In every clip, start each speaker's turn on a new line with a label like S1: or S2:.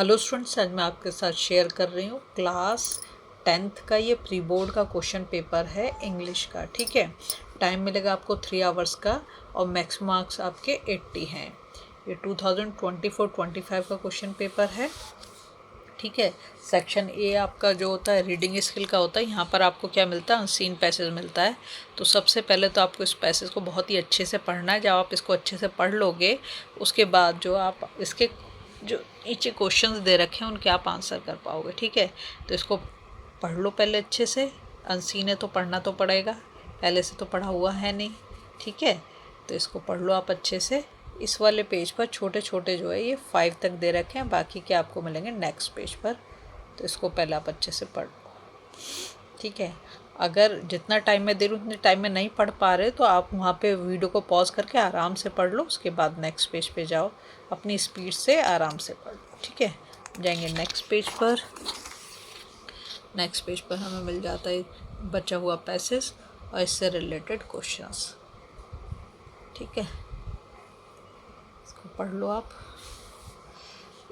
S1: Hello students, आज मैं आपके साथ शेयर कर रही हूँ क्लास 10th का ये प्री बोर्ड का क्वेश्चन पेपर है इंग्लिश का। ठीक है, टाइम मिलेगा आपको 3 आवर्स का और मैक्स मार्क्स आपके 80 हैं। ये 2024-25 का क्वेश्चन पेपर है। ठीक है, सेक्शन ए आपका जो होता है रीडिंग स्किल का होता है। यहाँ पर आपको क्या मिलता है, अनसीन पैसेज मिलता है। तो सबसे पहले तो आपको इस पैसेज को बहुत ही अच्छे से पढ़ना है। जब आप इसको अच्छे से पढ़ लोगे उसके बाद जो आप इसके जो नीचे क्वेश्चंस दे रखे हैं उनके आप आंसर कर पाओगे। ठीक है, तो इसको पढ़ लो पहले अच्छे से। अनसीन है तो पढ़ना तो पड़ेगा, पहले से तो पढ़ा हुआ है नहीं। ठीक है, तो इसको पढ़ लो आप अच्छे से। इस वाले पेज पर छोटे छोटे जो है ये 5 तक दे रखे हैं, बाकी के आपको मिलेंगे नेक्स्ट पेज पर। तो इसको पहले आप अच्छे से पढ़ लो। ठीक है, अगर जितना टाइम मैं दे रही हूँ उतने टाइम में नहीं पढ़ पा रहे तो आप वहाँ पे वीडियो को पॉज करके आराम से पढ़ लो। उसके बाद नेक्स्ट पेज पे जाओ, अपनी स्पीड से आराम से पढ़ लो। ठीक है, जाएंगे नेक्स्ट पेज पर। नेक्स्ट पेज पर हमें मिल जाता है बचा हुआ पैसेज और इससे रिलेटेड क्वेश्चंस। ठीक है, इसको पढ़ लो आप।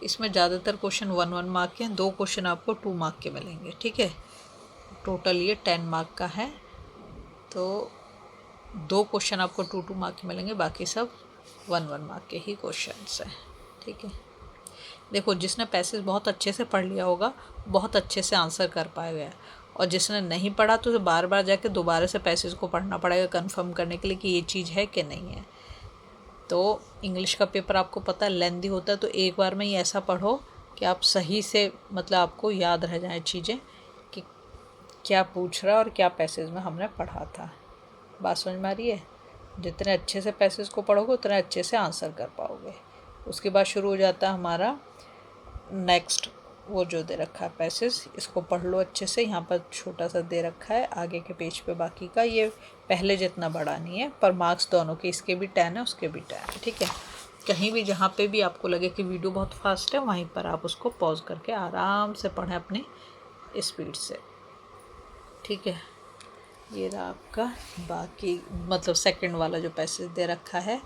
S1: इसमें ज़्यादातर क्वेश्चन 1-1 मार्क के हैं, 2 क्वेश्चन आपको 2 मार्क के मिलेंगे। ठीक है, टोटल ये 10 मार्क का है, तो 2 क्वेश्चन आपको 2-2 मार्क के मिलेंगे, बाकी सब 1-1 मार्क के ही क्वेश्चंस हैं। ठीक है, देखो जिसने पैसेज बहुत अच्छे से पढ़ लिया होगा बहुत अच्छे से आंसर कर पाएगा, और जिसने नहीं पढ़ा तो उसे बार बार जाके दोबारा से पैसेज को पढ़ना पड़ेगा कंफर्म करने के लिए कि ये चीज़ है कि नहीं है। तो इंग्लिश का पेपर आपको पता है लेंदी होता है, तो एक बार में ही ऐसा पढ़ो कि आप सही से मतलब आपको याद रह जाए चीज़ें कि क्या पूछ रहा है और क्या पैसेज में हमने पढ़ा था। बात समझ में आ रही है? जितने अच्छे से पैसेज को पढ़ोगे उतने अच्छे से आंसर कर पाओगे। उसके बाद शुरू हो जाता है हमारा नेक्स्ट, वो जो दे रखा है पैसेज, इसको पढ़ लो अच्छे से। यहाँ पर छोटा सा दे रखा है आगे के पेज पे, बाकी का ये पहले जितना बड़ा नहीं है, पर मार्क्स दोनों के, इसके भी 10 है उसके भी 10 है। ठीक है, कहीं भी जहाँ पे भी आपको लगे कि वीडियो बहुत फास्ट है वहीं पर आप उसको पॉज करके आराम से पढ़ें अपनी स्पीड से। ठीक है, ये रहा आपका बाकी मतलब सेकंड वाला जो पैसेज दे रखा है,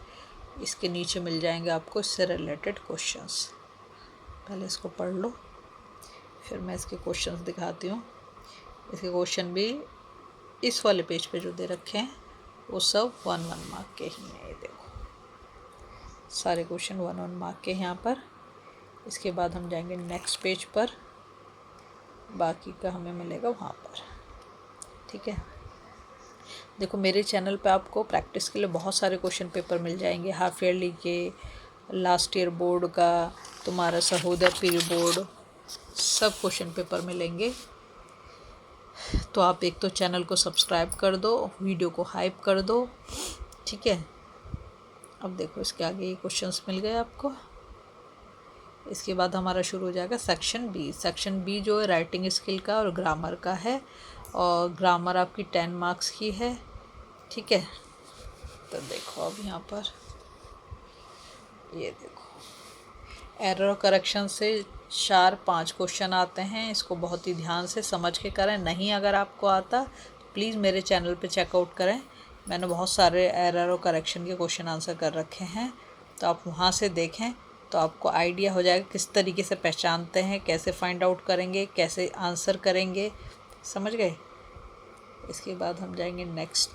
S1: इसके नीचे मिल जाएंगे आपको इससे रिलेटेड क्वेश्चंस। पहले इसको पढ़ लो, फिर मैं इसके क्वेश्चंस दिखाती हूँ। इसके क्वेश्चन भी इस वाले पेज पे जो दे रखे हैं वो सब 1-1 मार्क के ही हैं। ये देखो सारे क्वेश्चन 1-1 मार्क के यहाँ पर। इसके बाद हम जाएंगे नेक्स्ट पेज पर, बाकी का हमें मिलेगा वहाँ पर। ठीक है, देखो मेरे चैनल पे आपको प्रैक्टिस के लिए बहुत सारे क्वेश्चन पेपर मिल जाएंगे, हाफ ईयरली के, लास्ट ईयर बोर्ड का, तुम्हारा सहोदय प्री बोर्ड, सब क्वेश्चन पेपर मिलेंगे। तो आप एक तो चैनल को सब्सक्राइब कर दो, वीडियो को हाइप कर दो। ठीक है, अब देखो इसके आगे ये क्वेश्चंस मिल गए आपको। इसके बाद हमारा शुरू हो जाएगा सेक्शन बी। सेक्शन बी जो है राइटिंग स्किल का और ग्रामर का है, और ग्रामर आपकी 10 मार्क्स की है। ठीक है, तो देखो अब यहाँ पर ये देखो एरर और करेक्शन से 4-5 क्वेश्चन आते हैं। इसको बहुत ही ध्यान से समझ के करें। नहीं अगर आपको आता प्लीज़ मेरे चैनल पे चेकआउट करें, मैंने बहुत सारे एरर और करेक्शन के क्वेश्चन आंसर कर रखे हैं, तो आप वहाँ से देखें तो आपको आइडिया हो जाएगा किस तरीके से पहचानते हैं, कैसे फाइंड आउट करेंगे, कैसे आंसर करेंगे। समझ गए? इसके बाद हम जाएंगे नेक्स्ट,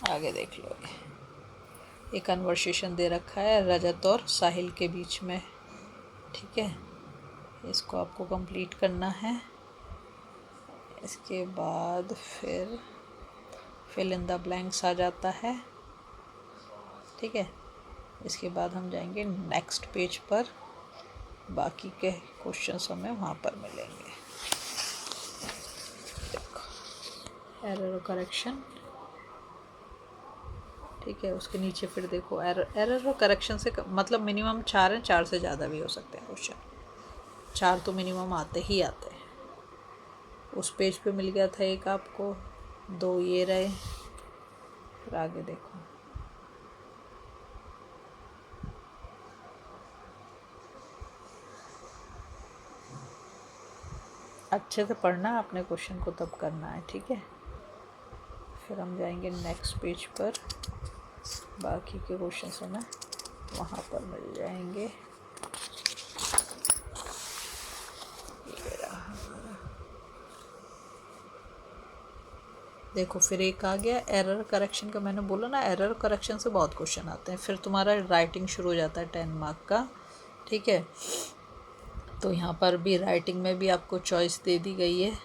S1: आगे देख लोगे। एक कन्वर्सेशन दे रखा है रजत और साहिल के बीच में। ठीक है, इसको आपको कंप्लीट करना है। इसके बाद फिर फिल इन द ब्लैंक्स आ जाता है। ठीक है, इसके बाद हम जाएंगे नेक्स्ट पेज पर, बाकी के क्वेश्चंस हमें वहाँ पर मिलेंगे। देखो एरर और करेक्शन। ठीक है, उसके नीचे फिर देखो एरर और करेक्शन से मतलब मिनिमम 4 हैं, 4 से ज़्यादा भी हो सकते हैं क्वेश्चन। 4 तो मिनिमम आते ही आते हैं। उस पेज पे मिल गया था एक आपको, 2 ये रहे। फिर आगे देखो अच्छे से पढ़ना अपने क्वेश्चन को, तब करना है। ठीक है, फिर हम जाएंगे नेक्स्ट पेज पर, बाकी के क्वेश्चन हमें वहाँ पर मिल जाएंगे। देखो फिर एक आ गया एरर करेक्शन का। मैंने बोला ना एरर करेक्शन से बहुत क्वेश्चन आते हैं। फिर तुम्हारा राइटिंग शुरू हो जाता है 10 मार्क का, ठीक है। तो यहाँ पर भी राइटिंग में भी आपको चॉइस दे दी गई है।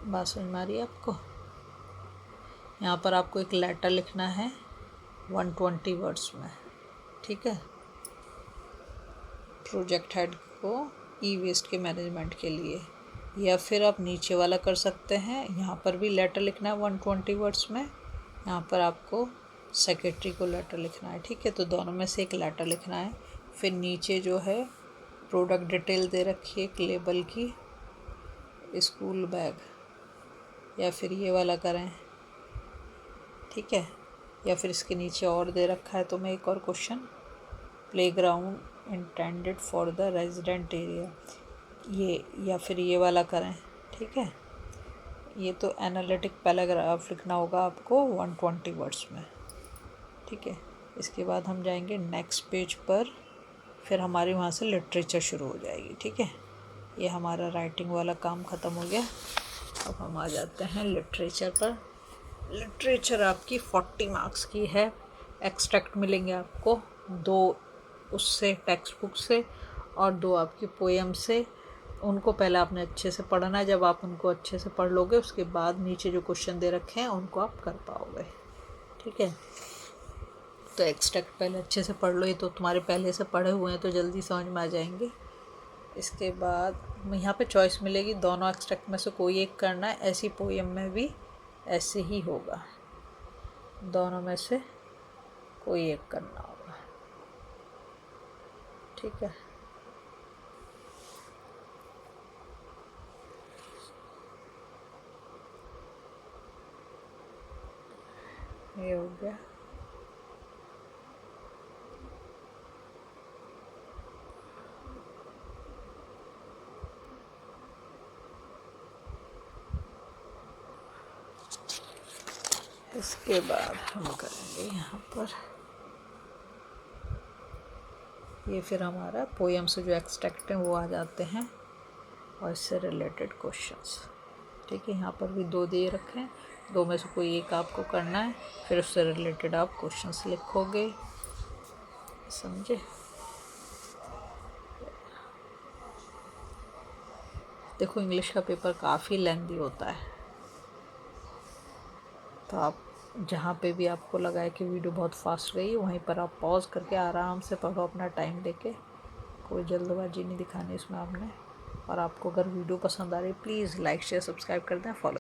S1: बात समझ में आ रही है आपको? यहाँ पर आपको एक लेटर लिखना है 120 वर्ड्स में, ठीक है, प्रोजेक्ट हेड को ई वेस्ट के मैनेजमेंट के लिए। या फिर आप नीचे वाला कर सकते हैं, यहाँ पर भी लेटर लिखना है 120 वर्ड्स में, यहाँ पर आपको सेक्रेटरी को लेटर लिखना है, ठीक है। तो दोनों में से एक लेटर लिखना है। फिर नीचे जो है प्रोडक्ट डिटेल दे रखी है एक लेबल की, स्कूल बैग, या फिर ये वाला करें, ठीक है। या फिर इसके नीचे और दे रखा है तो मैं एक और question, playground intended for the resident area, ये, या फिर ये वाला करें, ठीक है। ये तो एनालिटिक पैराग्राफ लिखना होगा आपको 120 वर्ड्स में, ठीक है। इसके बाद हम जाएंगे नेक्स्ट पेज पर, फिर हमारी वहाँ से लिटरेचर शुरू हो जाएगी, ठीक है। ये हमारा राइटिंग वाला काम ख़त्म हो गया। अब हम आ जाते हैं लिटरेचर पर। लिटरेचर आपकी 40 मार्क्स की है। एक्सट्रैक्ट मिलेंगे आपको 2 उससे टेक्स्ट बुक से और 2 आपकी पोएम से। उनको पहले आपने अच्छे से पढ़ना है। जब आप उनको अच्छे से पढ़ लोगे उसके बाद नीचे जो क्वेश्चन दे रखे हैं उनको आप कर पाओगे, ठीक है। तो एक्सट्रैक्ट पहले अच्छे से पढ़ लो, ये तो तुम्हारे पहले से पढ़े हुए हैं तो जल्दी समझ में आ जाएंगे। इसके बाद यहाँ पे चॉइस मिलेगी, दोनों एक्सट्रैक्ट में से कोई एक करना है। ऐसी पोएम में भी ऐसे ही होगा, दोनों में से कोई एक करना होगा, ठीक है। ये हो गया। इसके बाद हम करेंगे यहाँ पर ये, फिर हमारा पोएम से जो एक्सट्रैक्ट हैं वो आ जाते हैं और इससे रिलेटेड क्वेश्चंस, ठीक है। यहाँ पर भी 2 दे रखे हैं, 2 में से कोई एक आपको करना है, फिर उससे रिलेटेड आप क्वेश्चंस लिखोगे, समझे। देखो इंग्लिश का पेपर काफ़ी लेंथी होता है, तो आप जहाँ पे भी आपको लगा है कि वीडियो बहुत फास्ट गई वहीं पर आप पॉज करके आराम से पढ़ो अपना टाइम लेके। कोई जल्दबाजी नहीं दिखानी इसमें आपने। और आपको अगर वीडियो पसंद आ रही है प्लीज़ लाइक शेयर सब्सक्राइब कर दें, फॉलो